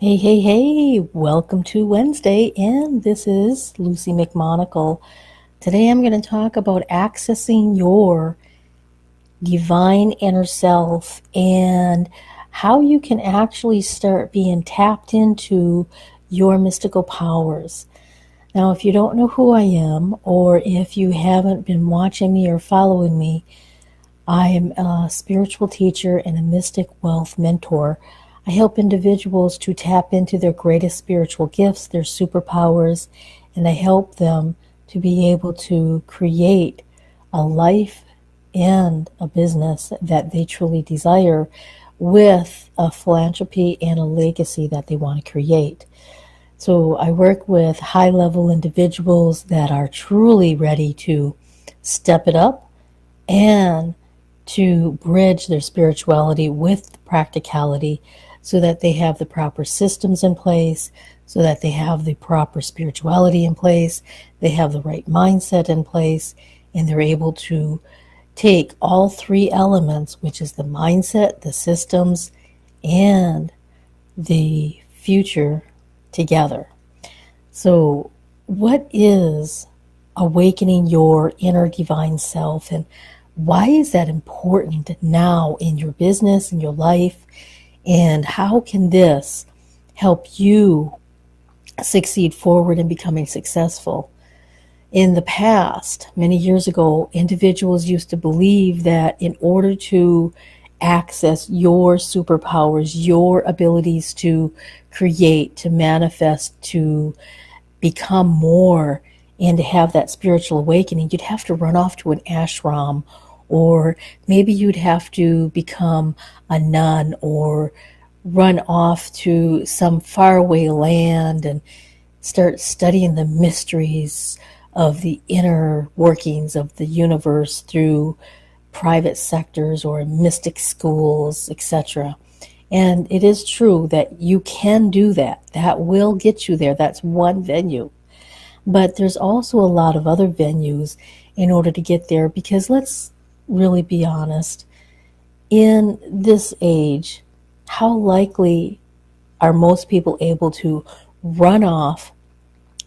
Hey, hey, hey, welcome to Wednesday, and this is Luci McMonagle. Today I'm going to talk about accessing your divine inner self and how you can actually start being tapped into your mystical powers. Now, if you don't know who I am, or if you haven't been watching me or following me, I am a spiritual teacher and a mystic wealth mentor. I help individuals to tap into their greatest spiritual gifts, their superpowers, and I help them to be able to create a life and a business that they truly desire with a philanthropy and a legacy that they want to create. So I work with high-level individuals that are truly ready to step it up and to bridge their spirituality with practicality so that they have the proper systems in place, so that they have the proper spirituality in place, they have the right mindset in place, and they're able to take all three elements, which is the mindset, the systems, and the future together. So, what is awakening your inner divine self, and why is that important now in your business, in your life, and how can this help you succeed forward in becoming successful? In the past, many years ago, individuals used to believe that in order to access your superpowers, your abilities to create, to manifest, to become more, and to have that spiritual awakening, you'd have to run off to an ashram, or maybe you'd have to become a nun, or run off to some faraway land and start studying the mysteries of the inner workings of the universe through private sectors or mystic schools, etc. And it is true that you can do that. That will get you there. That's one venue. But there's also a lot of other venues in order to get there, because let's really be honest. In this age, how likely are most people able to run off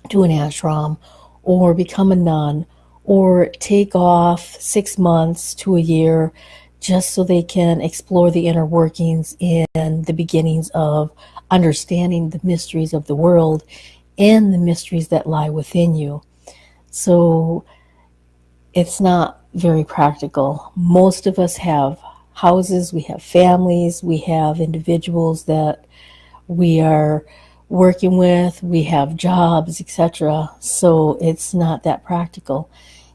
to an ashram or become a nun or take off 6 months to a year just so they can explore the inner workings and the beginnings of understanding the mysteries of the world and the mysteries that lie within you? So it's not very practical. Most of us have houses, we have families, we have individuals that we are working with, we have jobs, etc. So it's not that practical.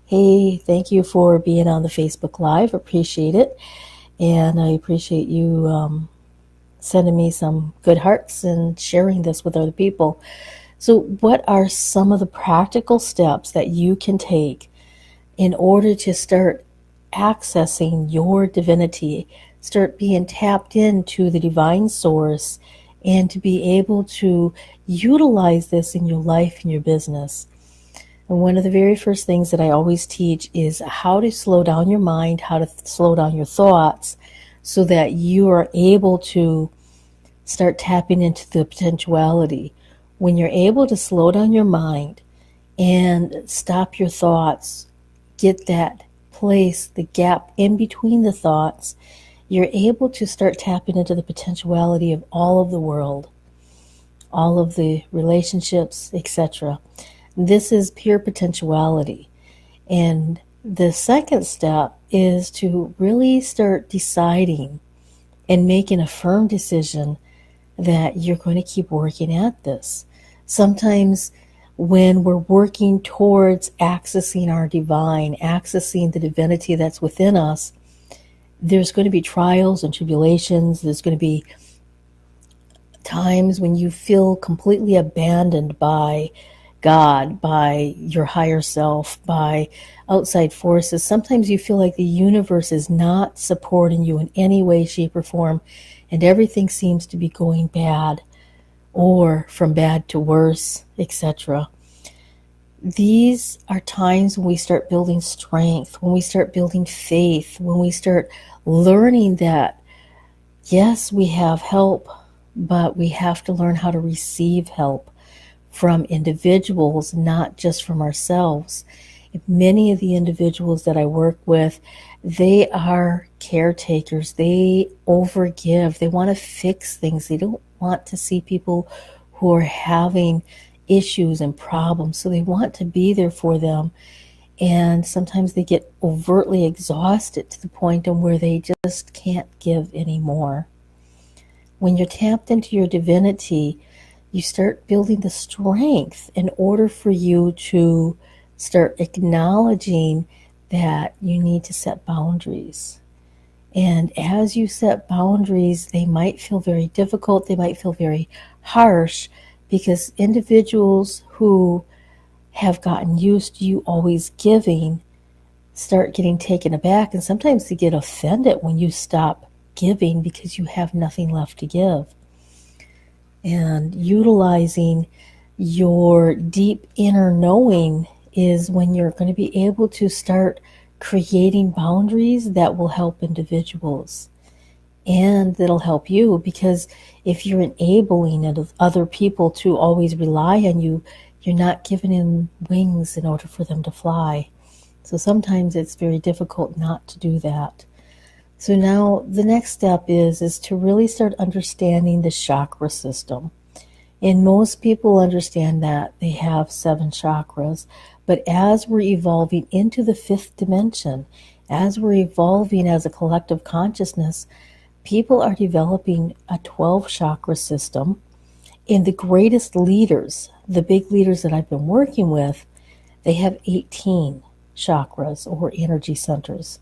Hey, thank you for being on the Facebook Live. Appreciate it. And I appreciate you sending me some good hearts and sharing this with other people. So what are some of the practical steps that you can take in order to start accessing your divinity, start being tapped into the divine source, and to be able to utilize this in your life and your business? And one of the very first things that I always teach is how to slow down your mind, how to slow down your thoughts, so that you are able to start tapping into the potentiality. When you're able to slow down your mind and stop your thoughts, get that place, the gap in between the thoughts, you're able to start tapping into the potentiality of all of the world, all of the relationships, etc. This is pure potentiality. And the second step is to really start deciding and making a firm decision that you're going to keep working at this. Sometimes when we're working towards accessing our divine, accessing the divinity that's within us, there's going to be trials and tribulations. There's going to be times when you feel completely abandoned by God, by your higher self, by outside forces. Sometimes you feel like the universe is not supporting you in any way, shape, or form, and everything seems to be going bad or from bad to worse, etc. These are times when we start building strength, when we start building faith, when we start learning that, yes, we have help, but we have to learn how to receive help from individuals, not just from ourselves. Many of the individuals that I work with, they are caretakers. They overgive. They want to fix things. They don't want to see people who are having issues and problems. So they want to be there for them. And sometimes they get overtly exhausted to the point where they just can't give anymore. When you're tapped into your divinity, you start building the strength in order for you to start acknowledging that you need to set boundaries. And as you set boundaries, they might feel very difficult, they might feel very harsh, because individuals who have gotten used to you always giving start getting taken aback, and sometimes they get offended when you stop giving because you have nothing left to give. And utilizing your deep inner knowing is when you're going to be able to start creating boundaries that will help individuals and that'll help you, because if you're enabling other people to always rely on you, you're not giving them wings in order for them to fly. So sometimes it's very difficult not to do that. So now the next step is to really start understanding the chakra system. And most people understand that they have 7 chakras, but as we're evolving into the 5th dimension, as we're evolving as a collective consciousness, people are developing a 12 chakra system. And the greatest leaders, the big leaders that I've been working with, they have 18 chakras or energy centers.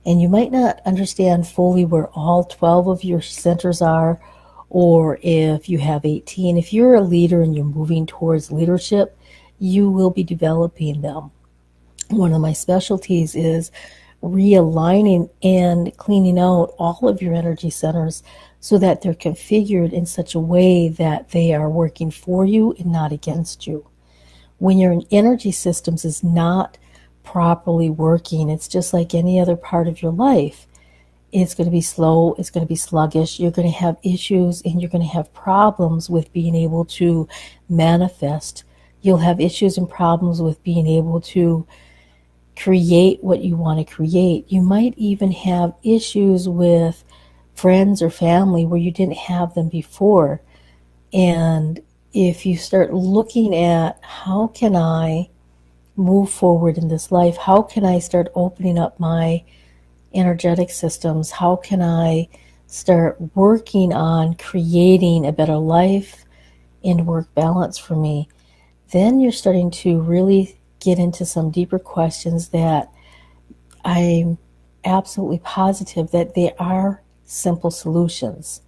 And you might not understand fully where all 12 of your centers are, or if you have 18. If you're a leader and you're moving towards leadership, you will be developing them. One of my specialties is realigning and cleaning out all of your energy centers so that they're configured in such a way that they are working for you and not against you. When your energy systems is not properly working, it's just like any other part of your life. It's going to be slow, it's going to be sluggish, you're going to have issues, and you're going to have problems with being able to manifest. You'll have issues and problems with being able to create what you want to create. You might even have issues with friends or family where you didn't have them before. And if you start looking at how can I move forward in this life, how can I start opening up my energetic systems, how can I start working on creating a better life and work balance for me, then you're starting to really get into some deeper questions that I'm absolutely positive that they are simple solutions.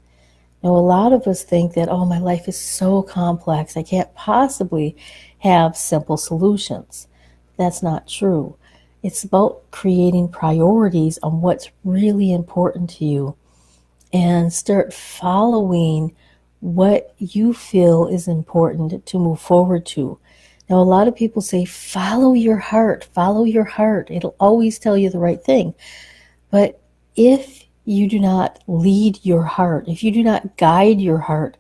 Now, a lot of us think that, oh, my life is so complex, I can't possibly have simple solutions. That's not true. It's about creating priorities on what's really important to you and start following what you feel is important to move forward to. Now, a lot of people say, follow your heart, follow your heart. It'll always tell you the right thing. But if you do not lead your heart, if you do not guide your heart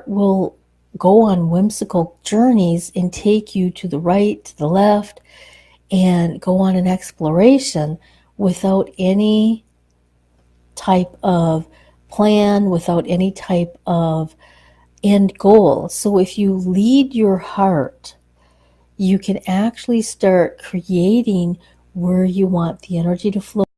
will go on whimsical journeys and take you to the right, to the left, and go on an exploration without any type of plan, without any type of end goal. So if you lead your heart, you can actually start creating where you want the energy to flow